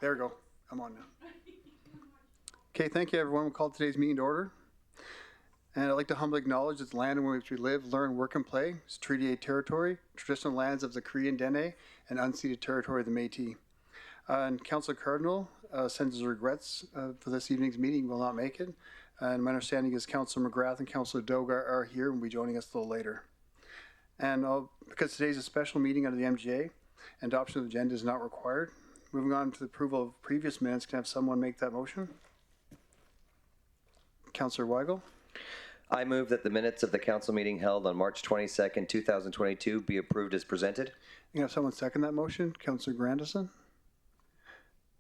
There we go. I'm on now. Okay, thank you everyone. We'll call today's meeting to order. And I'd like to humbly acknowledge that the land in which we live, learn, work, and play is Treaty 8 territory, traditional lands of the Cree Dene, and unceded territory of the Métis. And Councillor Cardinal sends his regrets for this evening's meeting. Will not make it. And my understanding is Councillor McGrath and Councillor Doga are here and will be joining us a little later. And because today's a special meeting under the MGA, and adoption of the agenda is not required. Moving on to the approval of previous minutes, can I have someone make that motion? Councillor Weigel. I move that the minutes of the council meeting held on March 22nd, 2022 be approved as presented. You have someone second that motion? Councillor Grandison?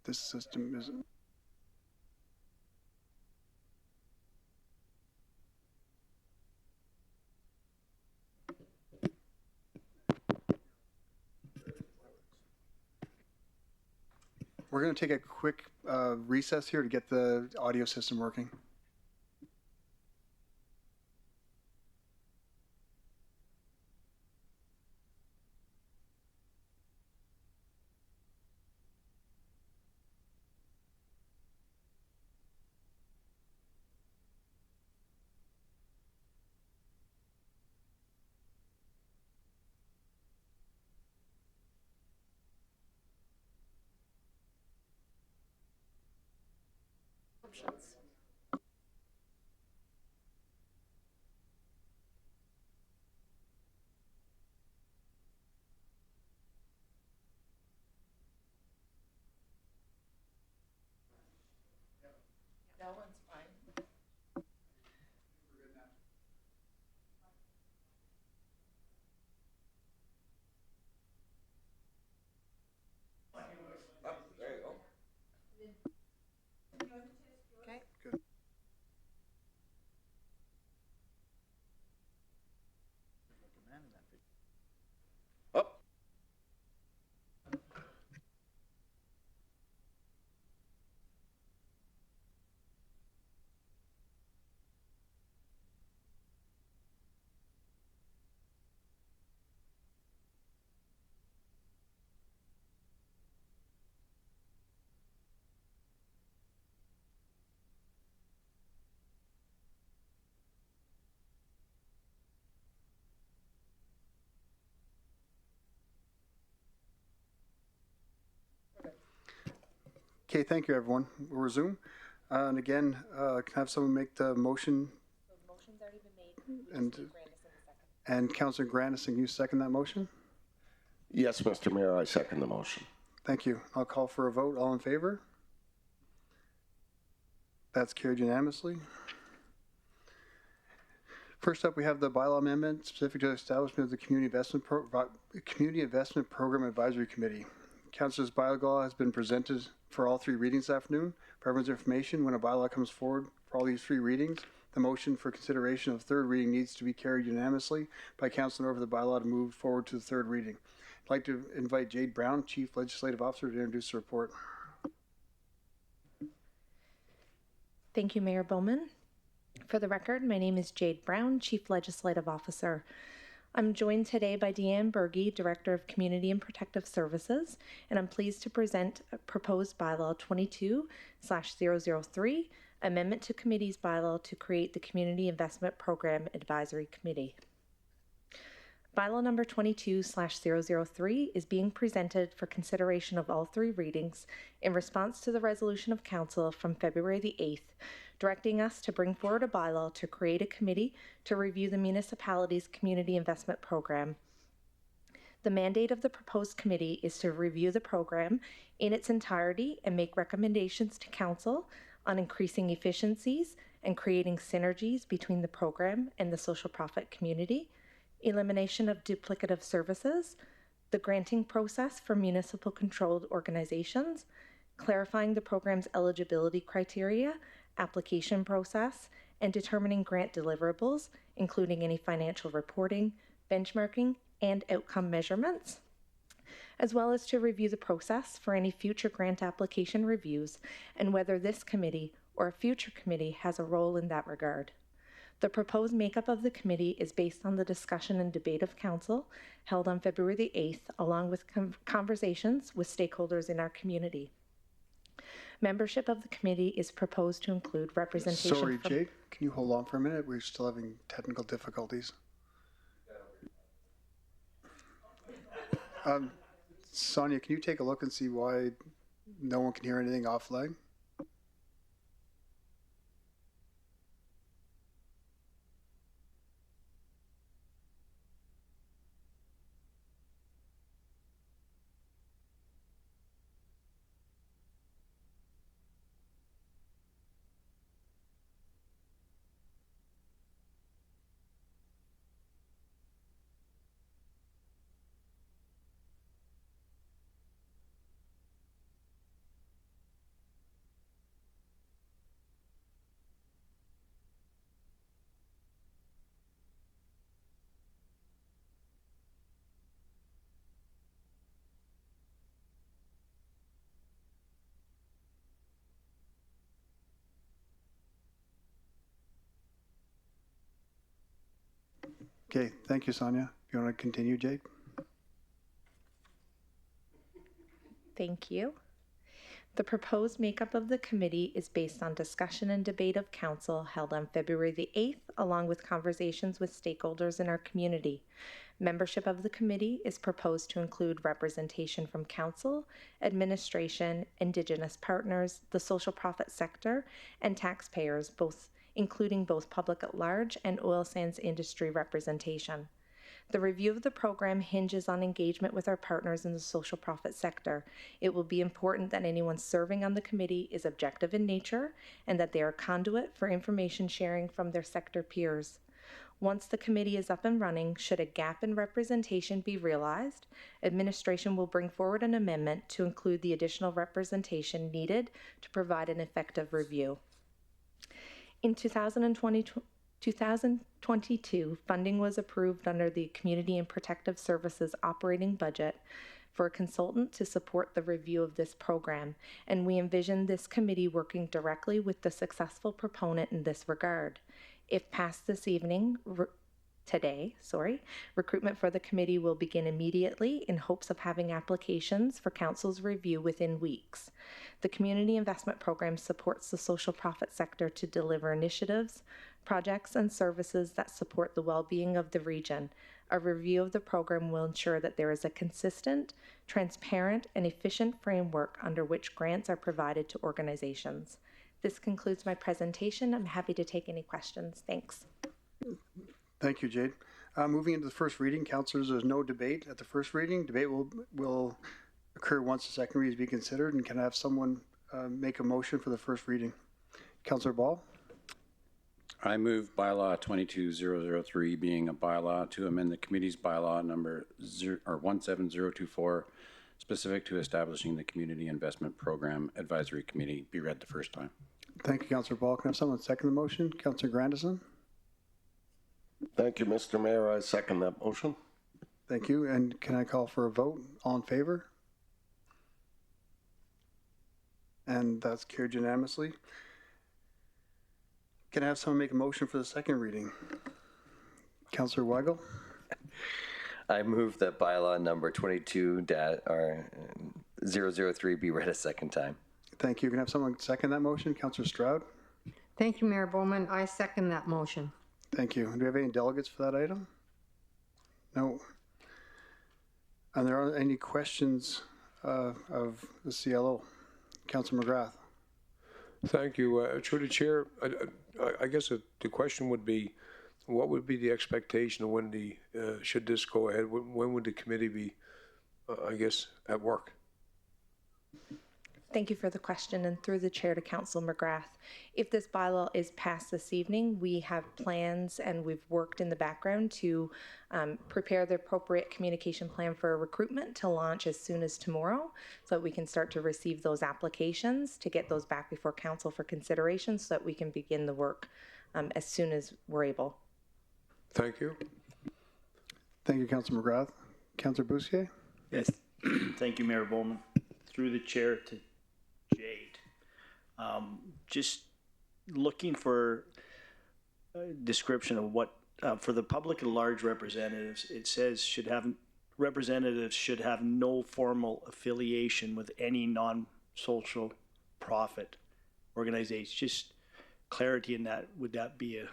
This system isn't. We're going to take a quick recess here to get the audio system working. Options. That one's fine. There you go. Okay. Good. Up. Okay, thank you everyone. We'll resume. And again, can I have someone make the motion? So the motion's already been made. And Councillor Grandison, you second that motion? Yes, Mr. Mayor, I second the motion. Thank you. I'll call for a vote. All in favor? That's carried unanimously. First up, we have the bylaw amendment specific to the establishment of the Community Investment Program Advisory Committee. Councilor's bylaw has been presented for all three readings this afternoon. For everyone's information, when a bylaw comes forward for all these three readings, the motion for consideration of third reading needs to be carried unanimously by council over the bylaw to move forward to the third reading. I'd like to invite Jade Brown, Chief Legislative Officer, to introduce the report. Thank you, Mayor Bowman. For the record, my name is Jade Brown, Chief Legislative Officer. I'm joined today by Deanne Berge, Director of Community and Protective Services, and I'm pleased to present proposed bylaw 22/003, amendment to committee's bylaw to create the Community Investment Program Advisory Committee. Bylaw number 22/003 is being presented for consideration of all three readings in response to the resolution of Council from February the 8th, directing us to bring forward a bylaw to create a committee to review the municipality's community investment program. The mandate of the proposed committee is to review the program in its entirety and make recommendations to Council on increasing efficiencies and creating synergies between the program and the social profit community, elimination of duplicative services, the granting process for municipal controlled organizations, clarifying the program's eligibility criteria, application process, and determining grant deliverables, including any financial reporting, benchmarking, and outcome measurements, as well as to review the process for any future grant application reviews and whether this committee or a future committee has a role in that regard. The proposed makeup of the committee is based on the discussion and debate of Council held on February the 8th, along with conversations with stakeholders in our community. Membership of the committee is proposed to include representation Sorry, from... Jake, can you hold on for a minute? We're still having technical difficulties. Sonia, can you take a look and see why no one can hear anything offline? Okay, thank you, Sonia. You want to continue, Jake? Thank you. The proposed makeup of the committee is based on discussion and debate of council held on February the 8th, along with conversations with stakeholders in our community. Membership of the committee is proposed to include representation from council, administration, Indigenous partners, the social profit sector, and taxpayers, including both public at large and oil sands industry representation. The review of the program hinges on engagement with our partners in the social profit sector. It will be important that anyone serving on the committee is objective in nature and that they are a conduit for information sharing from their sector peers. Once the committee is up and running, should a gap in representation be realized, administration will bring forward an amendment to include the additional representation needed to provide an effective review. In 2022, funding was approved under the Community and Protective Services operating budget for a consultant to support the review of this program, and we envision this committee working directly with the successful proponent in this regard. If passed this evening, recruitment for the committee will begin immediately in hopes of having applications for council's review within weeks. The Community Investment Program supports the social profit sector to deliver initiatives, projects, and services that support the well-being of the region. A review of the program will ensure that there is a consistent, transparent, and efficient framework under which grants are provided to organizations. This concludes my presentation. I'm happy to take any questions. Thanks. Thank you, Jade. Moving into the first reading, councillors, there's no debate at the first reading. Debate will occur once the second reading is being considered. And can I have someone make a motion for the first reading? Councillor Ball? I move bylaw 22003 being a bylaw to amend the committee's bylaw number 17024 specific to establishing the Community Investment Program Advisory Committee be read the first time. Thank you, Councillor Ball. Can I have someone second the motion? Councillor Grandison? Thank you, Mr. Mayor. I second that motion. Thank you. And can I call for a vote? All in favor? And that's carried unanimously. Can I have someone make a motion for the second reading? Councillor Weigel? I move that bylaw number 22-003 be read a second time. Thank you. Can I have someone second that motion? Councillor Stroud? Thank you, Mayor Bowman. I second that motion. Thank you. Do we have any delegates for that item? No. And there aren't any questions of the CLO? Councillor McGrath? Thank you. Through the chair, I guess the question would be, what would be the expectation of when should this go ahead? When would the committee be, I guess, at work? Thank you for the question, and through the chair to Councillor McGrath. If this bylaw is passed this evening, we have plans and we've worked in the background to prepare the appropriate communication plan for recruitment to launch as soon as tomorrow so that we can start to receive those applications to get those back before council for consideration so that we can begin the work as soon as we're able. Thank you. Thank you, Councillor McGrath. Councillor Bussier? Yes, thank you, Mayor Bowman. Through the chair to Jade. Just looking for a description of what, for the public at large representatives, it says representatives should have no formal affiliation with any non-social profit organizations. Just clarity in that. Would that be a?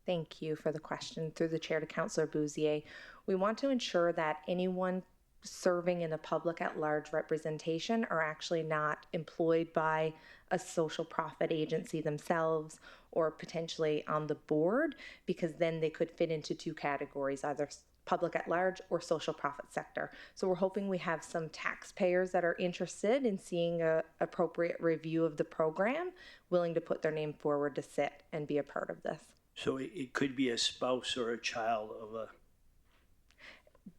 Thank you for the question. Through the chair to Councillor Bouzier, we want to ensure that anyone serving in the public at large representation are actually not employed by a social profit agency themselves or potentially on the board, because then they could fit into two categories, either public at large or social profit sector. So we're hoping we have some taxpayers that are interested in seeing a appropriate review of the program, willing to put their name forward to sit and be a part of this. So it could be a spouse or a child of a.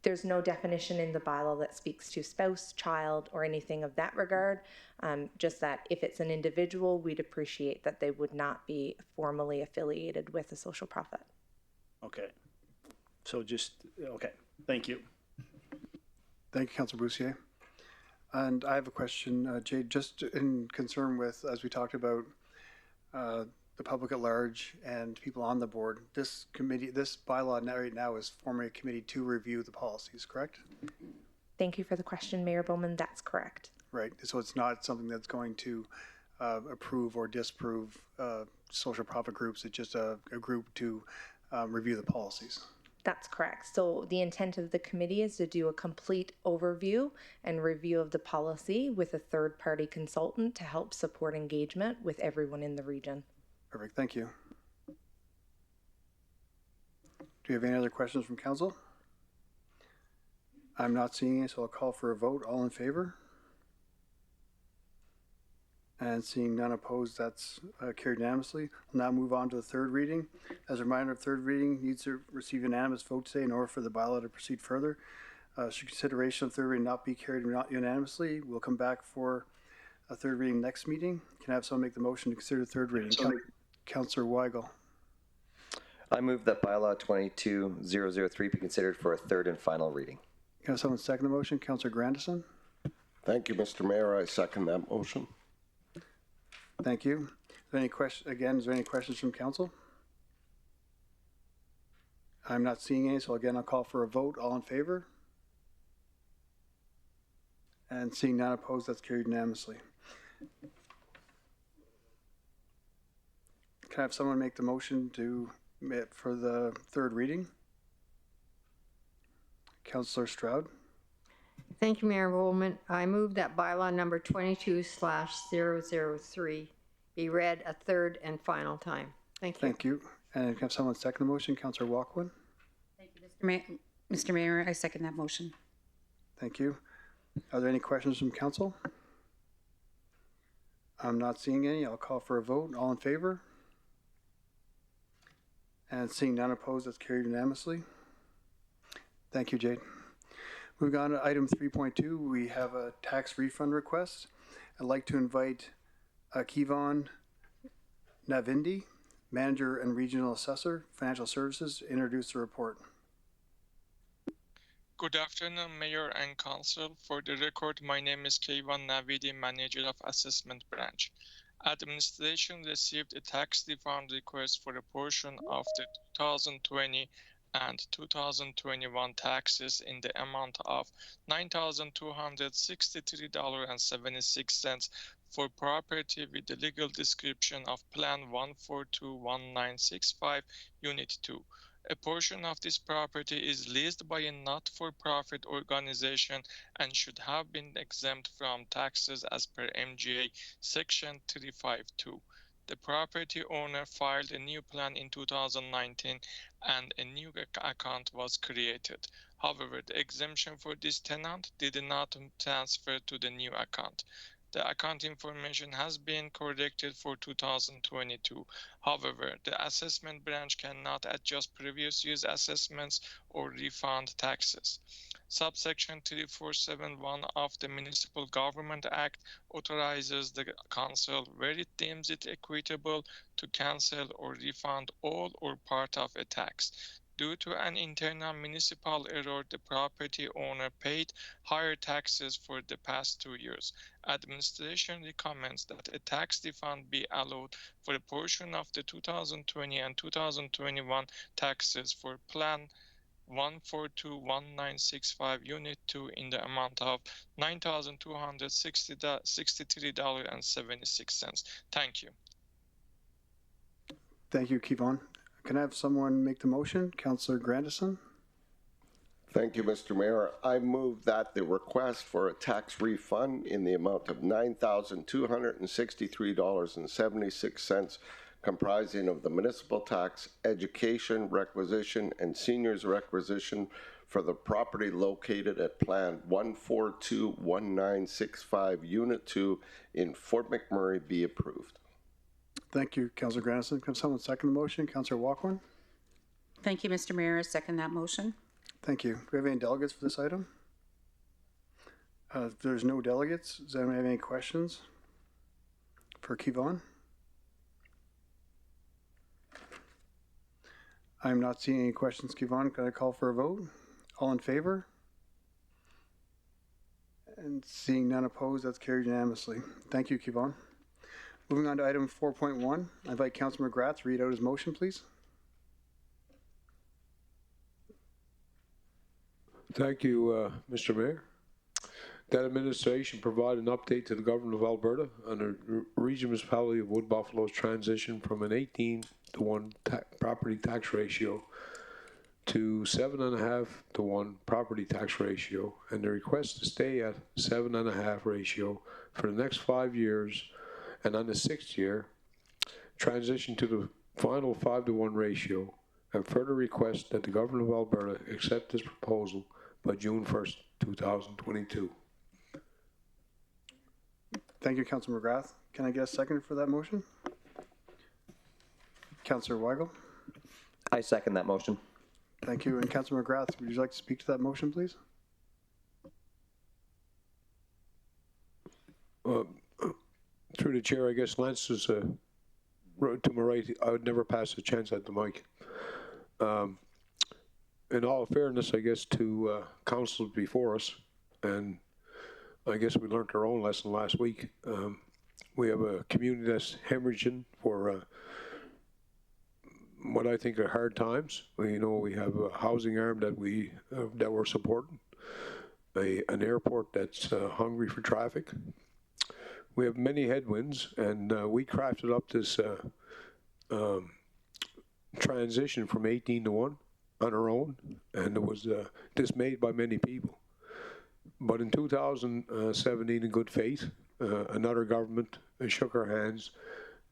There's no definition in the bylaw that speaks to spouse, child, or anything of that regard. Just that if it's an individual, we'd appreciate that they would not be formally affiliated with a social profit. Okay. So just, okay. Thank you. Thank you, Councillor Boussier. And I have a question, Jade, just in concern with, as we talked about, the public at large and people on the board. This committee, this bylaw right now is forming a committee to review the policies, correct? Thank you for the question, Mayor Bowman. That's correct. Right. So it's not something that's going to approve or disapprove social profit groups. It's just a group to review the policies. That's correct. So the intent of the committee is to do a complete overview and review of the policy with a third-party consultant to help support engagement with everyone in the region. Perfect. Thank you. Do you have any other questions from council? I'm not seeing any, so I'll call for a vote. All in favor? And seeing none opposed, that's carried unanimously. We'll now move on to the third reading. As a reminder, third reading needs to receive unanimous vote today in order for the bylaw to proceed further. Should consideration of third reading not be carried unanimously, we'll come back for a third reading next meeting. Can I have someone make the motion to consider the third reading? Councillor Weigel. I move that bylaw 22003 be considered for a third and final reading. Can I have someone second the motion? Councillor Grandison. Thank you, Mr. Mayor. I second that motion. Thank you. Is there any questions from council? I'm not seeing any, so again, I'll call for a vote. All in favor? And seeing none opposed, that's carried unanimously. Can I have someone make the motion for the third reading? Councillor Stroud. Thank you, Mayor Bowman. I move that bylaw number 22/003 be read a third and final time. Thank you. Thank you. And can I have someone second the motion? Councillor Walkwin. Thank you, Mr. Mayor. I second that motion. Thank you. Are there any questions from council? I'm not seeing any. I'll call for a vote. All in favor? And seeing none opposed, that's carried unanimously. Thank you, Jade. Moving on to item 3.2, we have a tax refund request. I'd like to invite Kevon Navindi, Manager and Regional Assessor, Financial Services, to introduce the report. Good afternoon, Mayor and Council. For the record, my name is Kevon Navidi, Manager of Assessment Branch. Administration received a tax refund request for a portion of the 2020 and 2021 taxes in the amount of $9,263.76 for property with the legal description of Plan 1421965, Unit 2. A portion of this property is leased by a not-for-profit organization and should have been exempt from taxes as per MGA Section 352. The property owner filed a new plan in 2019 and a new account was created. However, the exemption for this tenant did not transfer to the new account. The account information has been corrected for 2022. However, the assessment branch cannot adjust previous year's assessments or refund taxes. Subsection 3471 of the Municipal Government Act authorizes the council, where it deems it equitable, to cancel or refund all or part of a tax. Due to an internal municipal error, the property owner paid higher taxes for the past 2 years. Administration recommends that a tax refund be allowed for a portion of the 2020 and 2021 taxes for Plan 1421965 Unit 2 in the amount of $9,263.76. Thank you. Thank you, Kevon. Can I have someone make the motion? Councillor Grandison? Thank you, Mr. Mayor. I move that the request for a tax refund in the amount of $9,263.76, comprising of the municipal tax, education requisition, and seniors requisition for the property located at Plan 1421965, Unit 2 in Fort McMurray be approved. Thank you, Councillor Grandison. Can someone second the motion? Councillor Walkhorn? Thank you, Mr. Mayor. I second that motion. Thank you. Do we have any delegates for this item? If there's no delegates, does anyone have any questions for Kevon? I'm not seeing any questions, Kevon. Can I call for a vote? All in favor? And seeing none opposed, that's carried unanimously. Thank you, Kevon. Moving on to item 4.1, I invite Councillor McGrath to read out his motion, please. Thank you, Mr. Mayor. That administration provide an update to the government of Alberta on the regional municipality of Wood Buffalo's transition from an 18-to-1 property tax ratio to 7.5-to-1 property tax ratio, and the request to stay at 7.5 ratio for the next 5 years, and on the 6th year, transition to the final 5-to-1 ratio, and further request that the government of Alberta accept this proposal by June 1st, 2022. Thank you, Councillor McGrath. Can I get a second for that motion? Councillor Weigel? I second that motion. Thank you. And Councillor McGrath, would you like to speak to that motion, please? Through the chair, I guess Lance is to my right. I would never pass a chance at the mic. In all fairness, I guess, to councils before us, and I guess we learned our own lesson last week. We have a community that's hemorrhaging for what I think are hard times. We have a housing arm that we're supporting, an airport that's hungry for traffic. We have many headwinds, and we crafted up this transition from 18-to-1 on our own, and it was dismayed by many people. But in 2017, in good faith, another government shook our hands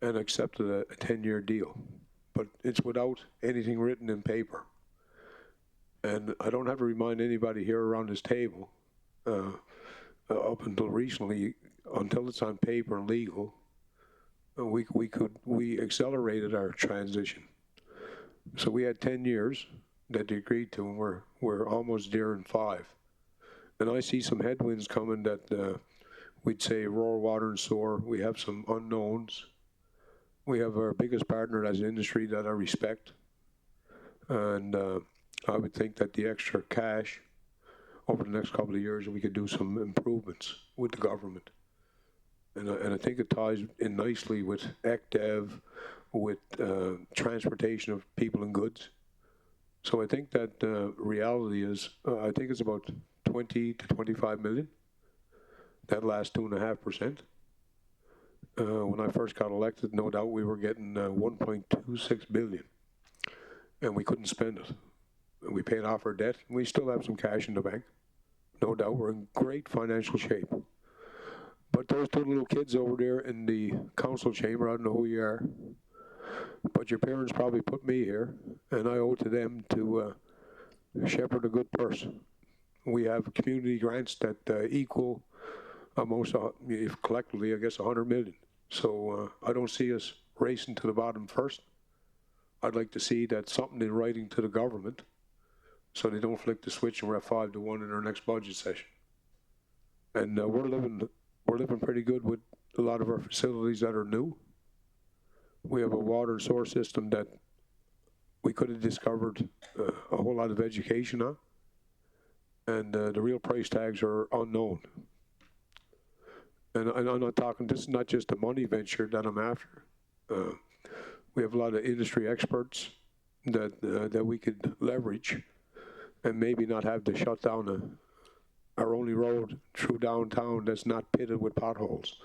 and accepted a 10-year deal. But it's without anything written in paper. And I don't have to remind anybody here around this table, up until recently, until it's on paper and legal, we accelerated our transition. So we had 10 years that they agreed to, and we're almost there in 5. And I see some headwinds coming that we'd say rural water and sewer. We have some unknowns. We have our biggest partner as an industry that I respect. And I would think that the extra cash over the next couple of years, we could do some improvements with the government. And I think it ties in nicely with ECDEV, with transportation of people and goods. So I think that reality is, I think it's about 20 to 25 million. That lasts 2.5%. When I first got elected, no doubt we were getting 1.26 billion, and we couldn't spend it. And we paid off our debt, and we still have some cash in the bank. No doubt we're in great financial shape. But those 2 little kids over there in the council chamber, I don't know who you are, but your parents probably put me here, and I owe to them to shepherd a good person. We have community grants that equal almost, if collectively, I guess, 100 million. So I don't see us racing to the bottom first. I'd like to see that something in writing to the government, so they don't flick the switch and we're at 5-to-1 in our next budget session. And we're living pretty good with a lot of our facilities that are new. We have a water and sewer system that we could have discovered a whole lot of education on, and the real price tags are unknown. And I'm not talking, this is not just a money venture that I'm after. We have a lot of industry experts that we could leverage and maybe not have to shut down our only road through downtown that's not pitted with potholes.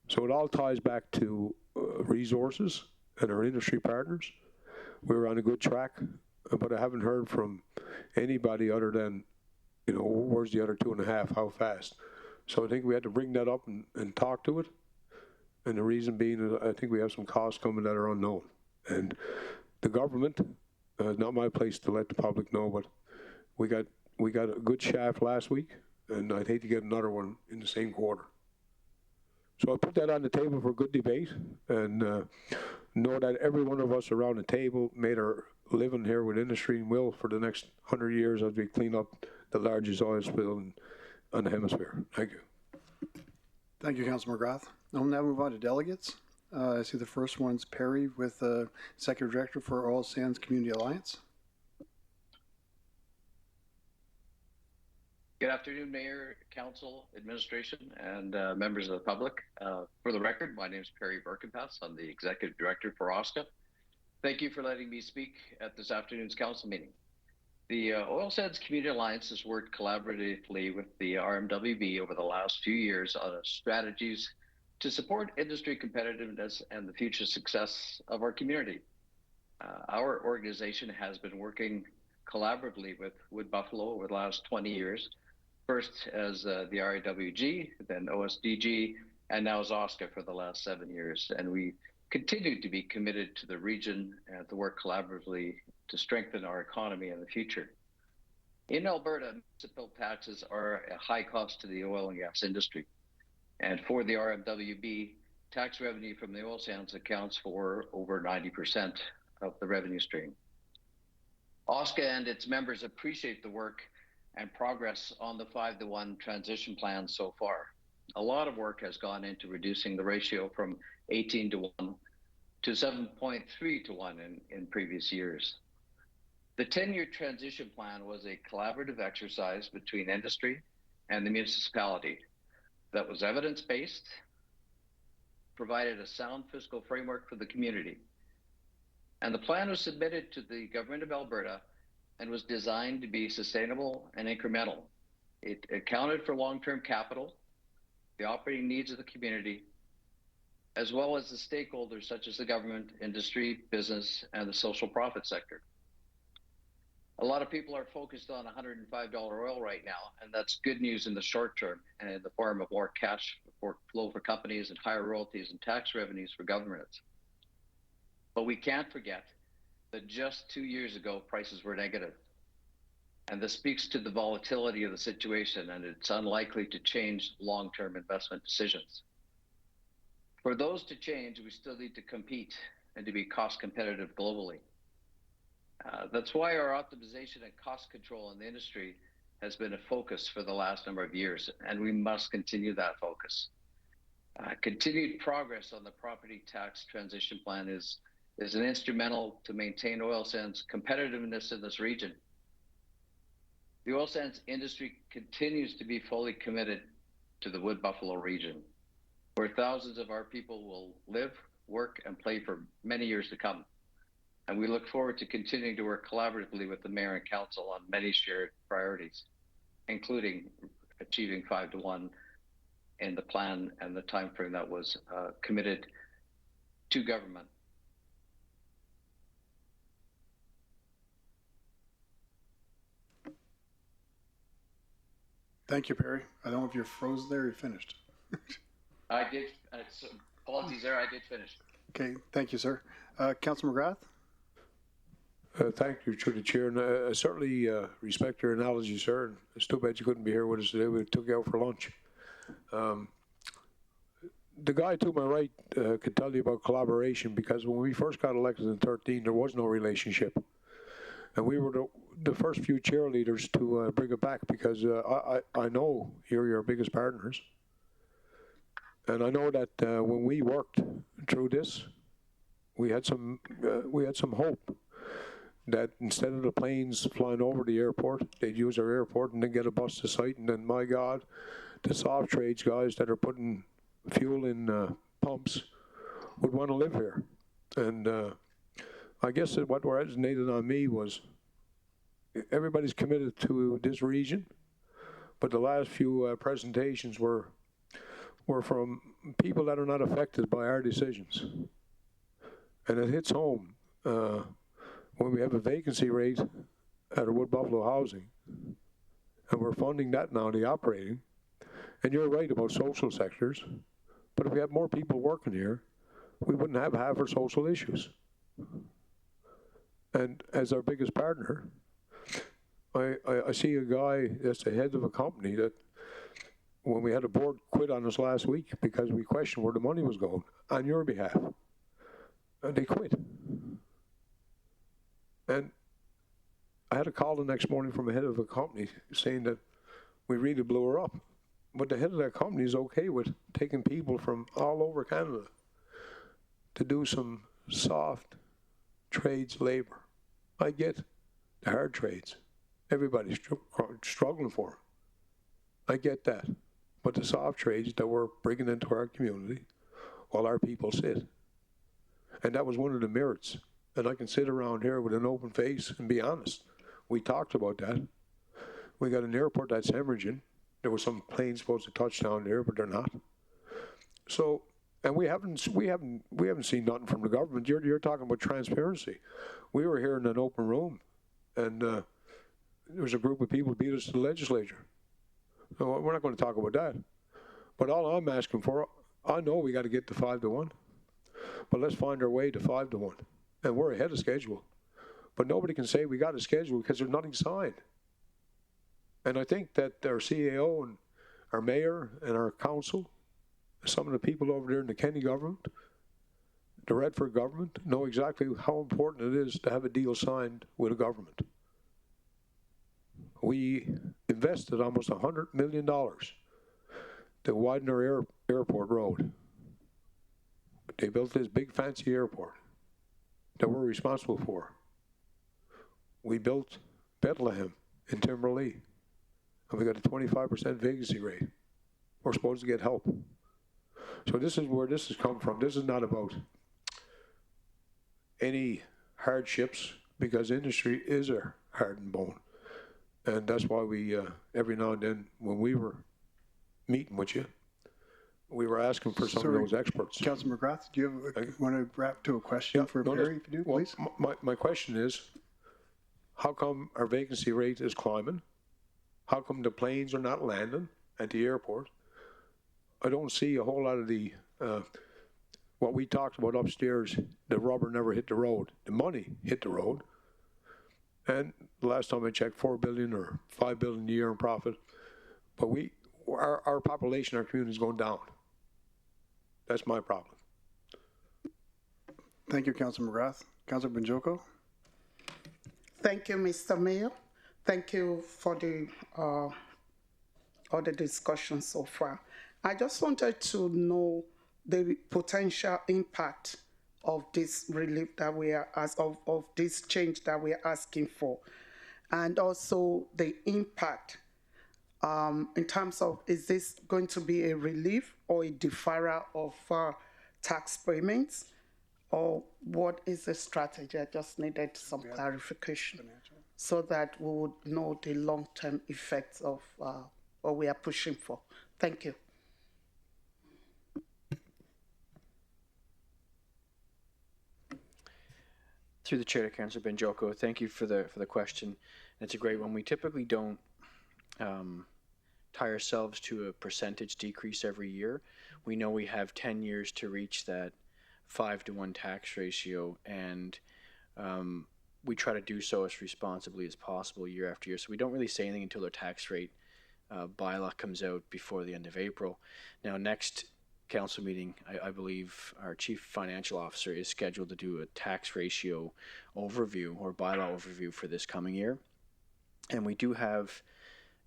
So it all ties back to resources and our industry partners. We were on a good track, but I haven't heard from anybody other than, where's the other 2.5, how fast? So I think we had to bring that up and talk to it. And the reason being is I think we have some costs coming that are unknown. And the government, not my place to let the public know, but we got a good shaft last week, and I'd hate to get another one in the same quarter. So I put that on the table for good debate, and know that every one of us around the table made our living here with industry and will for the next 100 years as we clean up the largest oil spill on the hemisphere. Thank you. Thank you, Councilor McGrath. I'll now move on to delegates. I see the first one's Perry with Executive Director for Oil Sands Community Alliance. Good afternoon, Mayor, Council, Administration, and members of the public. For the record, my name is Perry Birkenpass. I'm the Executive Director for OSCA. Thank you for letting me speak at this afternoon's council meeting. The Oil Sands Community Alliance has worked collaboratively with the RMWB over the last few years on strategies to support industry competitiveness and the future success of our community. Our organization has been working collaboratively with Wood Buffalo over the last 20 years, first as the RAWG, then OSDG, and now as OSCA for the last 7 years. And we continue to be committed to the region and to work collaboratively to strengthen our economy in the future. In Alberta, municipal taxes are a high cost to the oil and gas industry. And for the RMWB, tax revenue from the oil sands accounts for over 90% of the revenue stream. OSCA and its members appreciate the work and progress on the 5-to-1 transition plan so far. A lot of work has gone into reducing the ratio from 18-to-1 to 7.3-to-1 in previous years. The 10-year transition plan was a collaborative exercise between industry and the municipality that was evidence-based, provided a sound fiscal framework for the community. And the plan was submitted to the Government of Alberta and was designed to be sustainable and incremental. It accounted for long-term capital, the operating needs of the community, as well as the stakeholders such as the government, industry, business, and the social profit sector. A lot of people are focused on $105 oil right now, and that's good news in the short term and in the form of more cash flow for companies and higher royalties and tax revenues for governments. But we can't forget that just 2 years ago, prices were negative. And this speaks to the volatility of the situation, and it's unlikely to change long-term investment decisions. For those to change, we still need to compete and to be cost competitive globally. That's why our optimization and cost control in the industry has been a focus for the last number of years, and we must continue that focus. Continued progress on the property tax transition plan is an instrumental to maintain oil sands competitiveness in this region. The oil sands industry continues to be fully committed to the Wood Buffalo region, where thousands of our people will live, work, and play for many years to come. And we look forward to continuing to work collaboratively with the Mayor and Council on many shared priorities, including achieving 5-to-1 in the plan and the timeframe that was committed to government. Thank you, Perry. I don't know if you're frozen there or you're finished. I did, apologies there, I did finish. Okay, thank you, sir. Councilor McGrath? Thank you, through the chair. And I certainly respect your analogy, sir. And it's too bad you couldn't be here with us today. We took you out for lunch. The guy to my right could tell you about collaboration, because when we first got elected in 2013, there was no relationship. And we were the first few cheerleaders to bring it back, because I know you're your biggest partners. And I know that when we worked through this, we had some hope that instead of the planes flying over the airport, they'd use our airport and then get a bus to site. And then, my God, the soft trades guys that are putting fuel in pumps would want to live here. And I guess that what resonated on me was, everybody's committed to this region, but the last few presentations were from people that are not affected by our decisions. And it hits home when we have a vacancy rate at our Wood Buffalo Housing, and we're funding that now, the operating. And you're right about social sectors, but if we had more people working here, we wouldn't have half our social issues. And as our biggest partner, I see a guy that's the head of a company that, when we had a board quit on us last week because we questioned where the money was going on your behalf, and they quit. And I had a call the next morning from the head of a company saying that we really blew her up. But the head of that company is okay with taking people from all over Canada to do some soft trades labor. I get the hard trades. Everybody's struggling for them. I get that. But the soft trades that we're bringing into our community while our people sit. And that was one of the merits. And I can sit around here with an open face and be honest. We talked about that. We got an airport that's hemorrhaging. There were some planes supposed to touch down there, but they're not. So, and we haven't seen nothing from the government. You're talking about transparency. We were here in an open room, and there was a group of people who beat us to the legislature. So we're not going to talk about that. But all I'm asking for, I know we got to get to 5-1, but let's find our way to 5-1, and we're ahead of schedule. But nobody can say we got a schedule because there's nothing signed. And I think that our CAO and our mayor and our council, some of the people over there in the Kenny government, the Redford government, know exactly how important it is to have a deal signed with a government. We invested almost $100 million to widen our airport road. They built this big fancy airport that we're responsible for. We built Bethlehem in Timberlea, and we got a 25% vacancy rate. We're supposed to get help. So this is where this has come from. This is not about any hardships, because industry is a hardened bone. And that's why we, every now and then, when we were meeting with you, we were asking for some of those experts. Councilor McGrath, do you want to wrap to a question for Perry, if you do, please? My question is, how come our vacancy rate is climbing? How come the planes are not landing at the airport? I don't see a whole lot of the, what we talked about upstairs, the rubber never hit the road. The money hit the road. And the last time I checked, $4 billion or $5 billion a year in profit. But our population, our community is going down. That's my problem. Thank you, Councilor McGrath. Councilor Banjoko? Thank you, Mr. Mayor. Thank you for the all the discussion so far. I just wanted to know the potential impact of this relief that we are of this change that we are asking for, and also the impact in terms of, is this going to be a relief or a deferral of tax payments, or what is the strategy? I just needed some clarification so that we would know the long-term effects of what we are pushing for. Thank you. Through the chair to Councillor Banjoko, thank you for the question. It's a great one. We typically don't tie ourselves to a percentage decrease every year. We know we have 10 years to reach that 5-to-1 tax ratio, and we try to do so as responsibly as possible year after year. So we don't really say anything until the tax rate bylaw comes out before the end of April. Now, next council meeting, I believe our chief financial officer is scheduled to do a tax ratio overview or bylaw overview for this coming year. And we do have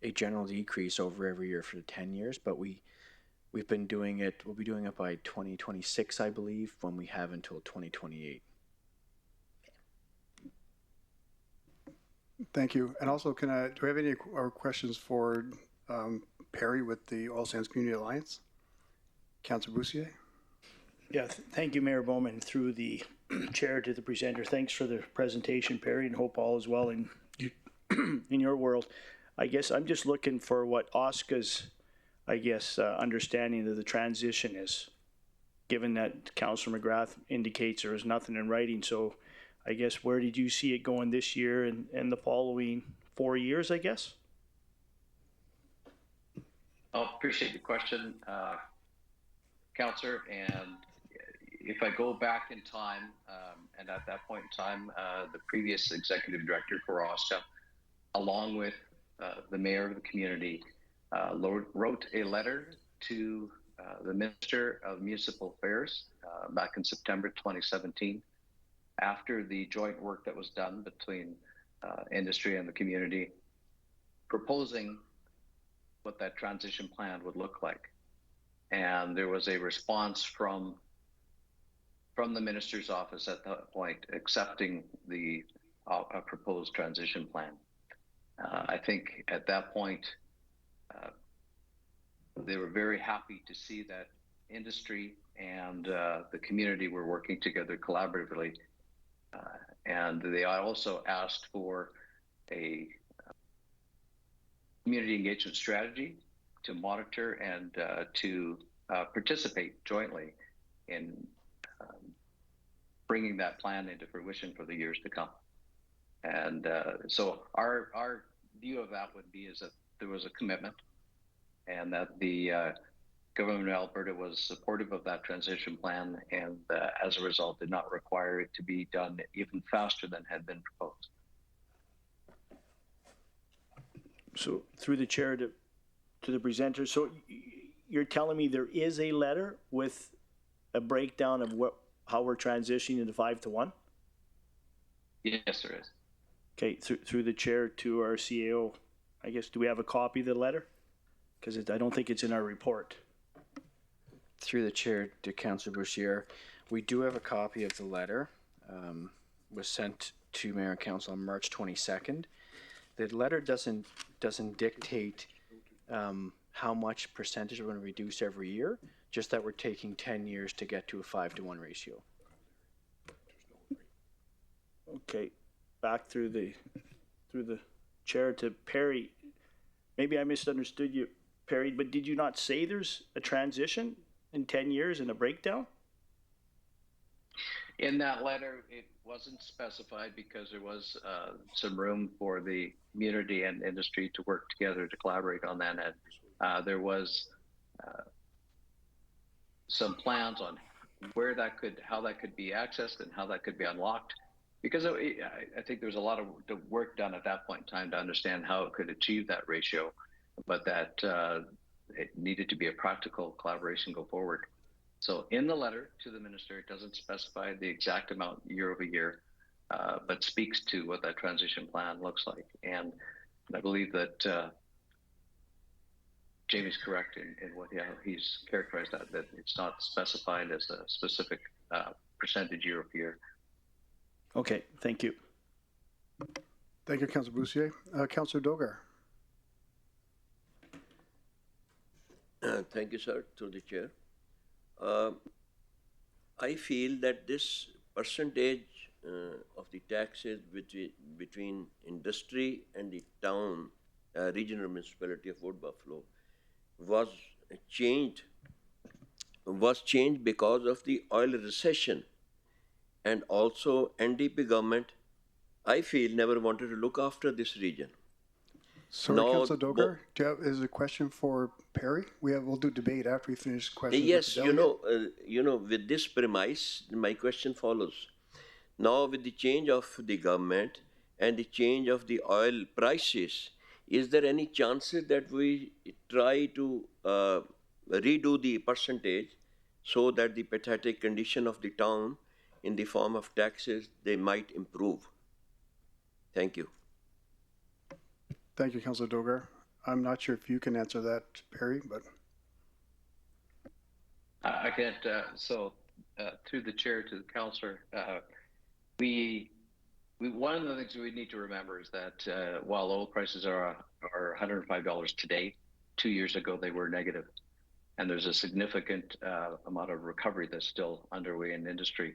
a general decrease over every year for 10 years, but we've been doing it, we'll be doing it by 2026, I believe, when we have until 2028. Thank you. And also, do we have any questions for Perry with the Oil Sands Community Alliance? Councillor Boussier? Yeah, thank you, Mayor Bowman. Through the chair to the presenter, thanks for the presentation, Perry, and hope all is well in in your world. I guess I'm just looking for what Oscar's, understanding of the transition is, given that Councillor McGrath indicates there is nothing in writing. So I guess where did you see it going this year and the following 4 years, I guess? I appreciate the question, Councillor. And if I go back in time, and at that point in time, the previous executive director for OSCA, along with the mayor of the community, wrote a letter to the Minister of Municipal Affairs back in September 2017, after the joint work that was done between industry and the community, proposing what that transition plan would look like. And there was a response from the minister's office at that point, accepting the proposed transition plan. I think at that point, they were very happy to see that industry and the community were working together collaboratively. And they also asked for a community engagement strategy to monitor and to participate jointly in bringing that plan into fruition for the years to come. And so our view of that would be is that there was a commitment, and that the government of Alberta was supportive of that transition plan, and as a result did not require it to be done even faster than had been proposed. So through the chair to the presenter, so you're telling me there is a letter with a breakdown of how we're transitioning to 5 to 1? Yes, there is. Okay, through the chair to our CAO, I guess, do we have a copy of the letter? Because I don't think it's in our report. Through the chair to Councillor Bouchier, we do have a copy of the letter. Was sent to Mayor and Council on March 22nd. The letter doesn't dictate how much percentage we're going to reduce every year, just that we're taking 10 years to get to a 5 to 1 ratio. Okay, back through the chair to Perry. Maybe I misunderstood you, Perry, but did you not say there's a transition in 10 years and a breakdown? In that letter, it wasn't specified because there was some room for the community and industry to work together to collaborate on that. And there was some plans on how that could be accessed and how that could be unlocked. Because I think there was a lot of work done at that point in time to understand how it could achieve that ratio, but that it needed to be a practical collaboration go forward. So in the letter to the minister, it doesn't specify the exact amount year over year, but speaks to what that transition plan looks like. And I believe that Jamie's correct in how he's characterized that it's not specified as a specific percentage year over year. Okay, thank you. Thank you, Councillor Boussier. Councillor Dogar. Thank you, sir, through the chair. I feel that this percentage of the taxes between industry and the town, regional municipality of Wood Buffalo, was changed because of the oil recession, and also NDP government, I feel, never wanted to look after this region. Sorry, Councillor Dogar, is a question for Perry? We'll do debate after we finish questions. Yes, with this premise, my question follows. Now, with the change of the government and the change of the oil prices, is there any chances that we try to redo the percentage so that the pathetic condition of the town in the form of taxes, they might improve? Thank you. Thank you, Councillor Dogar. I'm not sure if you can answer that, Perry, but. I can't. Through the chair to the councillor, one of the things we need to remember is that while oil prices are $105 today, 2 years ago they were negative, and there's a significant amount of recovery that's still underway in industry.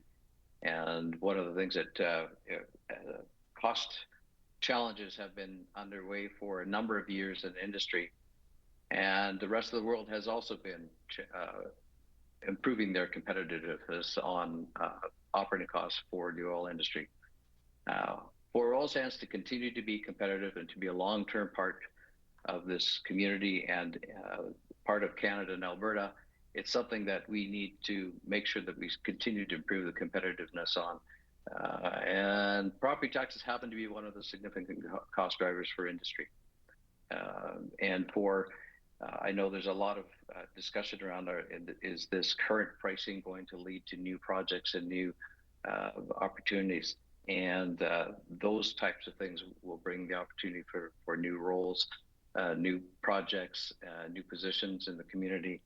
And one of the things that cost challenges have been underway for a number of years in the industry, and the rest of the world has also been improving their competitiveness on operating costs for the oil industry. For oil sands to continue to be competitive and to be a long-term part of this community and part of Canada and Alberta, it's something that we need to make sure that we continue to improve the competitiveness on. And property taxes happen to be one of the significant cost drivers for industry. I know there's a lot of discussion around is this current pricing going to lead to new projects and new opportunities? And those types of things will bring the opportunity for new roles, new projects, new positions in the community.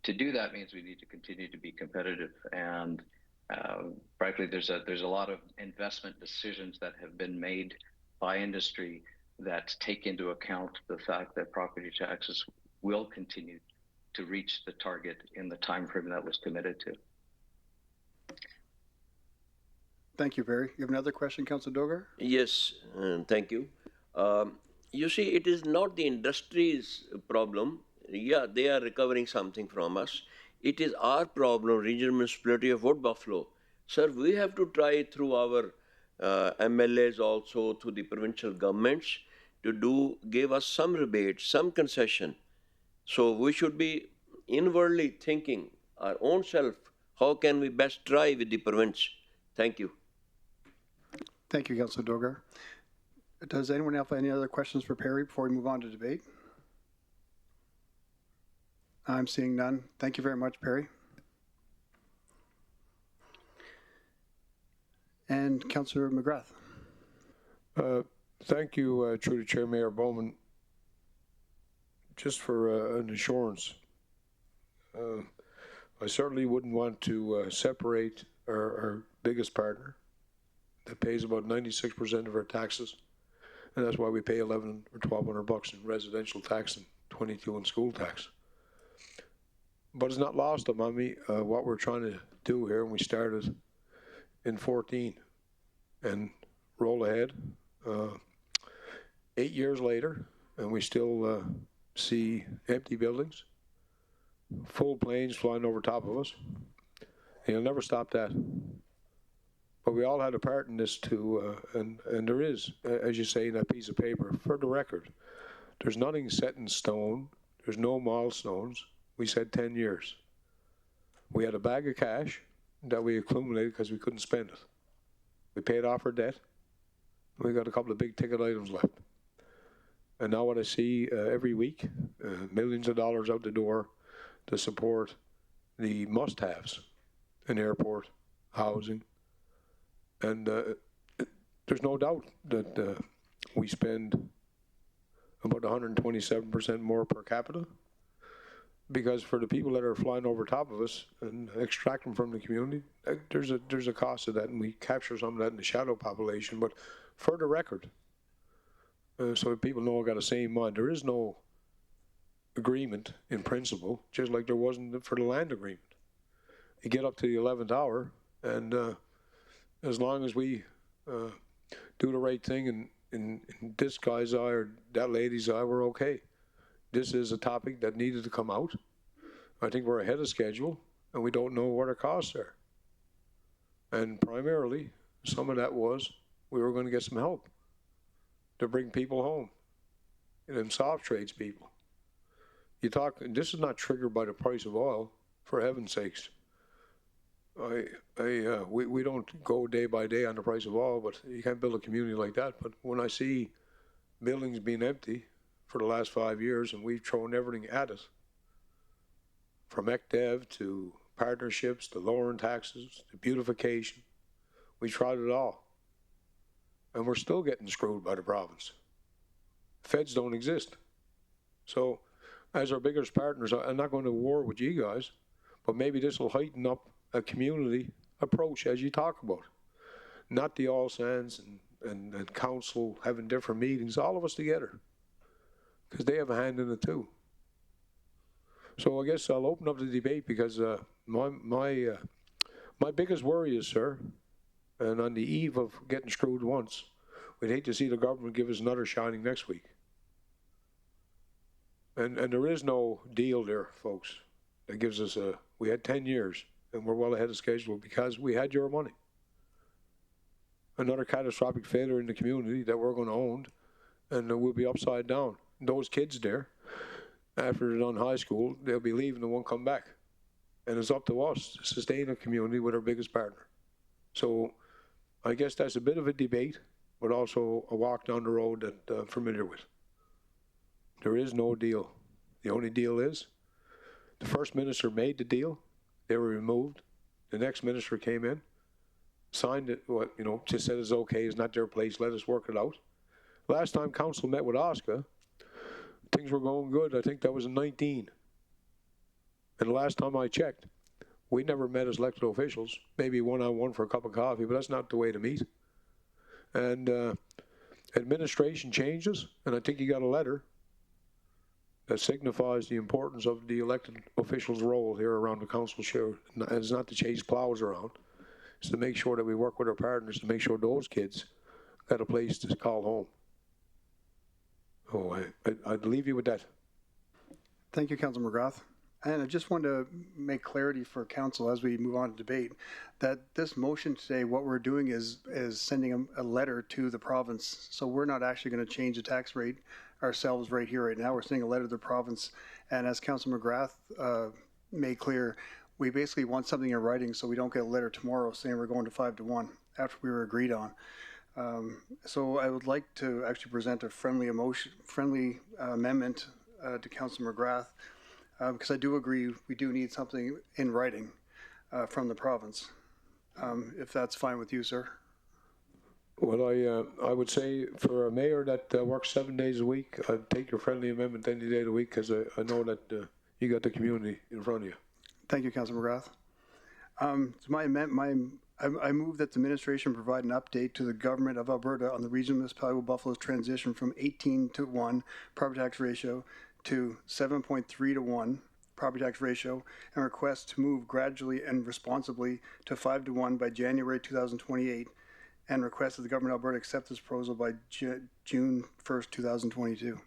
To do that means we need to continue to be competitive. And frankly, there's a lot of investment decisions that have been made by industry that take into account the fact that property taxes will continue to reach the target in the time frame that was committed to. Thank you, Barry. You have another question, Councilor Dogar? Yes, thank you. You see, it is not the industry's problem. Yeah, they are recovering something from us. It is our problem, regional municipality of Wood Buffalo. Sir, we have to try through our MLAs also, to the provincial governments, to give us some rebate, some concession. So we should be inwardly thinking our own self, how can we best try with the province? Thank you. Thank you, Councilor Dogar. Does anyone else have any other questions for Perry before we move on to debate? I'm seeing none. Thank you very much, Perry. And Councillor McGrath. Thank you, through the Chair, Mayor Bowman. Just for an assurance, I certainly wouldn't want to separate our biggest partner that pays about 96% of our taxes, and that's why we pay $1,100 or $1,200 in residential tax and $22 in school tax. But it's not lost on me what we're trying to do here, and we started in 14 and roll ahead 8 years later, and we still see empty buildings, full planes flying over top of us. And you'll never stop that. But we all had a part in this too, and there is, as you say in that piece of paper, for the record, there's nothing set in stone. There's no milestones. We said 10 years. We had a bag of cash that we accumulated because we couldn't spend it. We paid off our debt. We got a couple of big ticket items left. And now what I see every week, millions of dollars out the door to support the must-haves in airport, housing. And there's no doubt that we spend about 127% more per capita, because for the people that are flying over top of us and extracting from the community, there's a cost to that, and we capture some of that in the shadow population. But for the record, so that people know I got the same mind, there is no agreement in principle, just like there wasn't for the land agreement. You get up to the 11th hour, and as long as we do the right thing in this guy's eye or that lady's eye, we're okay. This is a topic that needed to come out. I think we're ahead of schedule, and we don't know what our costs are. And primarily, some of that was we were going to get some help to bring people home, and soft trades people. You talk, this is not triggered by the price of oil, for heaven's sakes. We don't go day by day on the price of oil, but you can't build a community like that. But when I see buildings being empty for the last 5 years, and we've thrown everything at it, from ECDEV to partnerships to lowering taxes to beautification, we tried it all. And we're still getting screwed by the province. Feds don't exist. So, as our biggest partners, I'm not going to war with you guys, but maybe this will heighten up a community approach as you talk about. Not the oil sands and council having different meetings, all of us together, because they have a hand in it too. So I guess I'll open up the debate, because my biggest worry is, sir, and on the eve of getting screwed once, we'd hate to see the government give us another shining next week. And there is no deal there, folks, that gives us we had 10 years and we're well ahead of schedule because we had your money. Another catastrophic failure in the community that we're going to own, and we'll be upside down. Those kids there, after they're done high school, they'll be leaving and won't come back. And it's up to us to sustain a community with our biggest partner. So I guess that's a bit of a debate, but also a walk down the road that I'm familiar with. There is no deal. The only deal is the first minister made the deal. They were removed. The next minister came in, signed it, just said it's okay, it's not their place, let us work it out. Last time council met with Oscar, things were going good. I think that was in 19. And the last time I checked, we never met as elected officials, maybe one-on-one for a cup of coffee, but that's not the way to meet. And administration changes, and I think you got a letter that signifies the importance of the elected officials' role here around the council chair. It's not to chase plows around. It's to make sure that we work with our partners to make sure those kids got a place to call home. Oh, I'd leave you with that. Thank you, Councilor McGrath. And I just wanted to make clarity for council as we move on to debate that this motion today, what we're doing is sending a letter to the province. So we're not actually going to change the tax rate ourselves right here, right now. We're sending a letter to the province. And as Councilor McGrath made clear, we basically want something in writing so we don't get a letter tomorrow saying we're going to 5-1 after we were agreed on. So I would like to actually present a friendly amendment to Councilor McGrath because I do agree we do need something in writing from the province. If that's fine with you, sir. Well, I would say for a mayor that works 7 days a week, I'd take your friendly amendment any day of the week because I know that you got the community in front of you. Thank you, Councilor McGrath. I move that the administration provide an update to the government of Alberta on the regional municipality of Buffalo's transition from 18-1 property tax ratio to 7.3-1 property tax ratio and request to move gradually and responsibly to 5-1 by January 2028 and request that the government of Alberta accept this proposal by June 1st, 2022.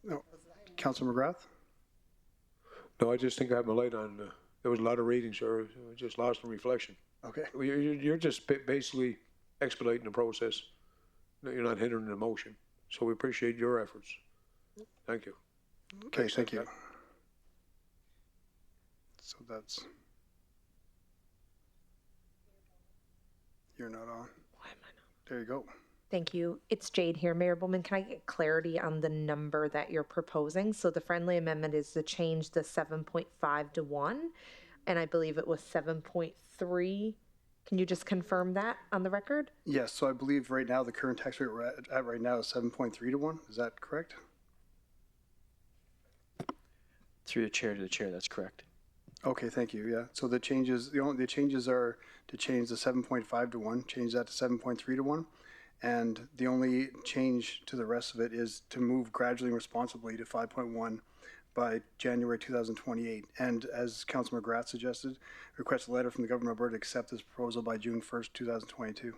No, Councilor McGrath? No, I just think I have my light on. There was a lot of reading, sir. I just lost in reflection. Okay. You're just basically expediting the process. You're not hindering the motion. So we appreciate your efforts. Thank you. Okay, thank you. So that's... You're not on. Why am I not? There you go. Thank you. It's Jade here. Mayor Bowman, can I get clarity on the number that you're proposing? So the friendly amendment is to change the 7.5-1, and I believe it was 7.3. Can you just confirm that on the record? Yes, so I believe right now the current tax rate we're at right now is 7.3-1. Is that correct? Through the chair to the chair, that's correct. Okay, thank you. Yeah. So the changes are to change the 7.5-1, change that to 7.3-1. And the only change to the rest of it is to move gradually and responsibly to 5.1 by January 2028. And as Councilor McGrath suggested, request a letter from the government of Alberta to accept this proposal by June 1st, 2022.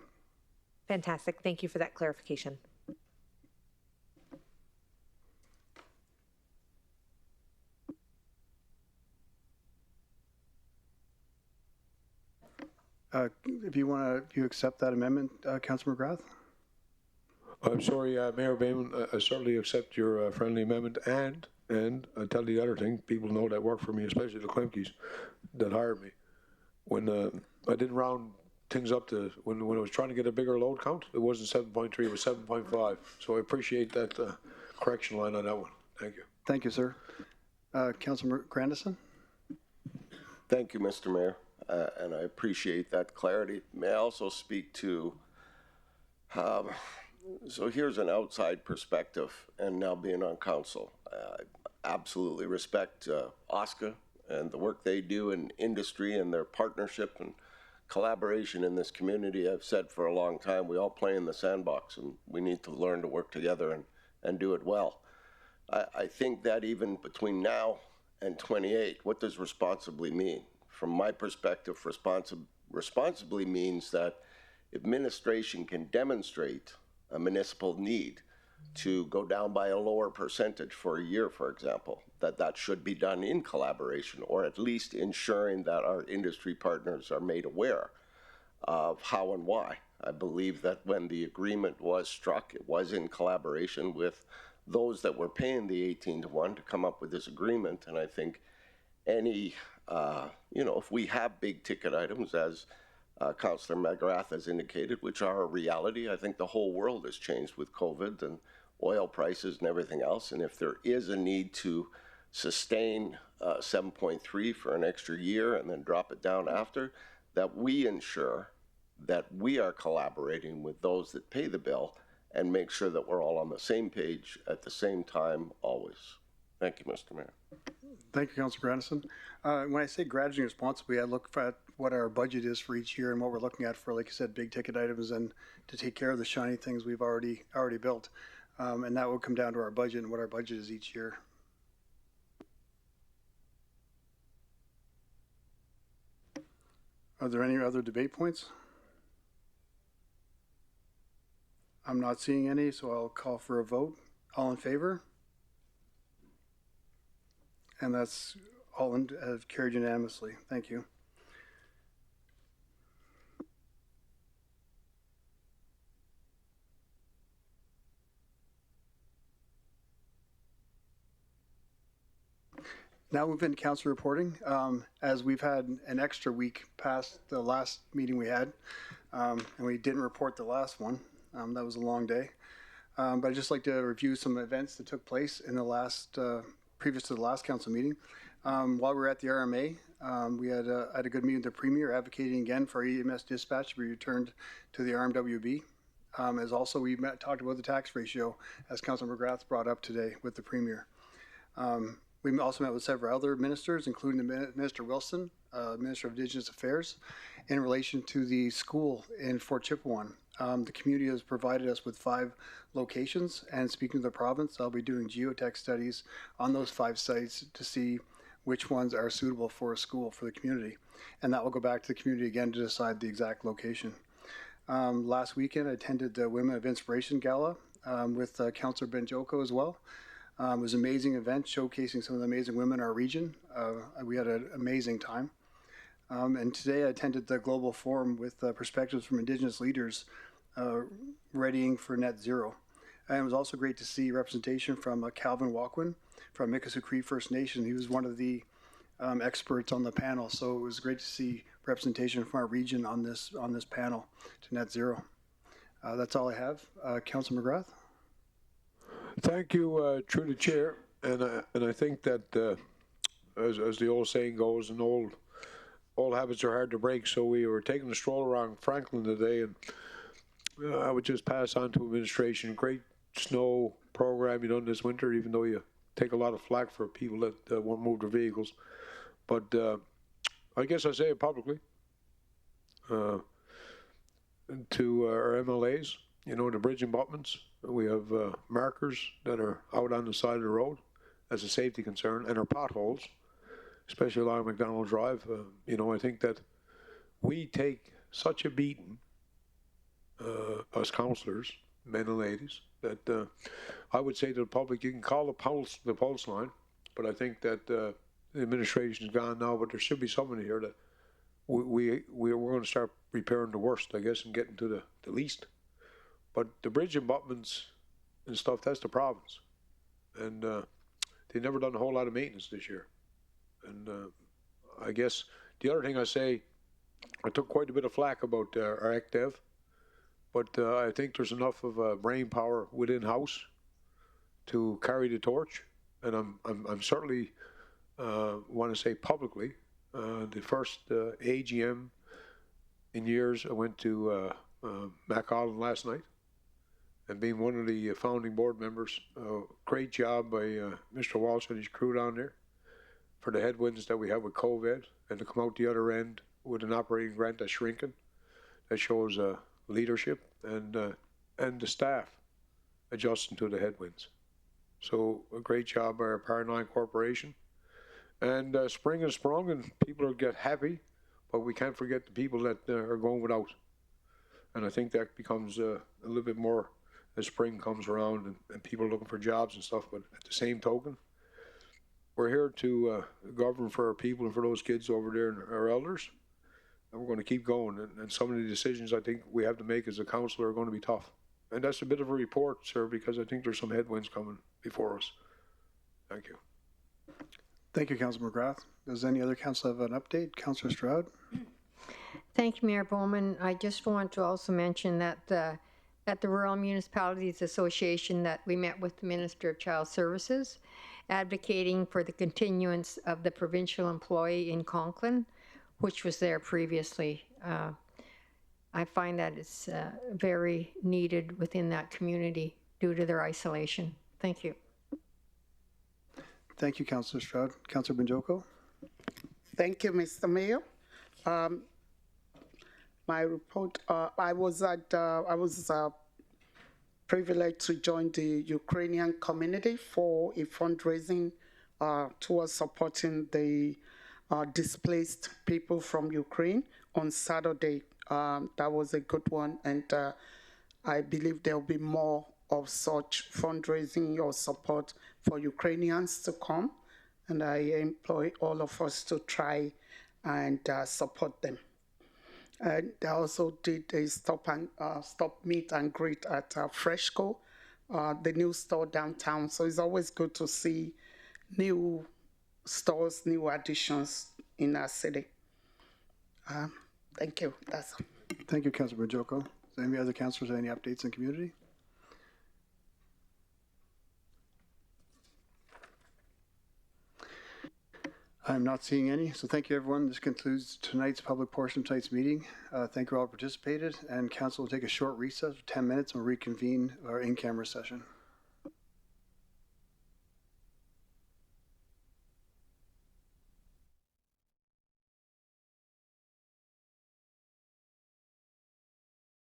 Fantastic. Thank you for that clarification. If you accept that amendment, Councilor McGrath? I'm sorry, Mayor Bowman, I certainly accept your friendly amendment, and I tell you the other thing, people know that work for me, especially the Klimkes that hired me. When I didn't round things up to, when I was trying to get a bigger load count, it wasn't 7.3, it was 7.5. So I appreciate that correction line on that one. Thank you. Thank you, sir. Councilor Grandison? Thank you, Mr. Mayor, and I appreciate that clarity. May I also speak to so here's an outside perspective, and now being on council, I absolutely respect OSCA and the work they do in industry and their partnership and collaboration in this community. I've said for a long time, we all play in the sandbox, and we need to learn to work together and do it well. I think that even between now and 28, what does responsibly mean? From my perspective, responsibly means that administration can demonstrate a municipal need to go down by a lower percentage for a year, for example, that should be done in collaboration, or at least ensuring that our industry partners are made aware of how and why. I believe that when the agreement was struck, it was in collaboration with those that were paying the 18-1 to come up with this agreement. And I think any, if we have big ticket items, as Councillor McGrath has indicated, which are a reality, I think the whole world has changed with COVID and oil prices and everything else. And if there is a need to sustain 7.3 for an extra year and then drop it down after, that we ensure that we are collaborating with those that pay the bill and make sure that we're all on the same page at the same time always. Thank you, Mr. Mayor. Thank you, Councilor Grandison. When I say graduating responsibly, I look at what our budget is for each year and what we're looking at for, like you said, big ticket items and to take care of the shiny things we've already built. And that would come down to our budget and what our budget is each year. Are there any other debate points? I'm not seeing any, so I'll call for a vote. All in favor? And that's all carried unanimously. Thank you. Now move into council reporting. As we've had an extra week past the last meeting we had, and we didn't report the last one. That was a long day. But I'd just like to review some events that took place in the last, previous to the last council meeting. While we were at the RMA, we had a good meeting with the Premier advocating again for EMS dispatch to be returned to the RMWB. As also we talked about the tax ratio, as Councilor McGrath brought up today with the Premier. We also met with several other ministers, including Minister Wilson, Minister of Indigenous Affairs, in relation to the school in Fort Chipewyan. The community has provided us with 5 locations, and speaking to the province, I'll be doing geotech studies on those 5 sites to see which ones are suitable for a school for the community. And that will go back to the community again to decide the exact location. Last weekend, I attended the Women of Inspiration Gala with Councillor Benjoko as well. It was an amazing event showcasing some of the amazing women in our region. We had an amazing time. And today I attended the Global Forum with perspectives from Indigenous leaders readying for net zero. And it was also great to see representation from Calvin Walkwin from Mikisew Cree First Nation. He was one of the experts on the panel, so it was great to see representation from our region on this panel to net zero. That's all I have. Councilor McGrath. Thank you, through the chair, and I think that as the old saying goes, and old habits are hard to break. So we were taking a stroll around Franklin today, and I would just pass on to administration. Great snow program you done this winter, even though you take a lot of flack for people that won't move their vehicles. But I guess I say it publicly to our MLAs. You know, the bridge abutments, we have markers that are out on the side of the road as a safety concern, and our potholes, especially along McDonald Drive. I think that we take such a beating, us councillors, men and ladies, that I would say to the public, you can call the pulse line, but I think that the administration's gone now, but there should be somebody here that we're going to start repairing the worst, I guess, and getting to the least. But the bridge abutments and stuff, that's the province. And they've never done a whole lot of maintenance this year. And I guess the other thing I say, I took quite a bit of flack about our ACTEV, but I think there's enough of brain power within house to carry the torch. And I'm certainly want to say publicly, the first AGM in years, I went to Mac-Allen last night. And being one of the founding board members, great job by Mr. Walsh and his crew down there for the headwinds that we have with COVID, and to come out the other end with an operating grant that's shrinking. That shows leadership and the staff adjusting to the headwinds. So a great job by our Power 9 Corporation. And spring has sprung and people are get happy, but we can't forget the people that are going without. And I think that becomes a little bit more as spring comes around and people are looking for jobs and stuff. But at the same token, we're here to govern for our people and for those kids over there and our elders. And we're going to keep going. And some of the decisions I think we have to make as a council are going to be tough. And that's a bit of a report, sir, because I think there's some headwinds coming before us. Thank you. Thank you, Councilor McGrath. Does any other council have an update? Councilor Stroud? Thank you, Mayor Bowman. I just want to also mention that at the Rural Municipalities Association that we met with the Minister of Child Services, advocating for the continuance of the provincial employee in Conklin, which was there previously. I find that it's very needed within that community due to their isolation. Thank you. Thank you, Councilor Stroud. Councilor Banjoko? Thank you, Mr. Mayor. My report, I was privileged to join the Ukrainian community for a fundraising towards supporting the displaced people from Ukraine on Saturday. That was a good one, and I believe there will be more of such fundraising or support for Ukrainians to come, and I employ all of us to try and support them. And I also did a stop meet and greet at Freshco, the new store downtown. So it's always good to see new stores, new additions in our city. Thank you. That's all. Thank you, Councilor Banjoko. Is there any other councilors have any updates in community? I'm not seeing any, so thank you, everyone. This concludes tonight's public portion of tonight's meeting. Thank you all who participated, and council will take a short recess of 10 minutes and we'll reconvene our in-camera session.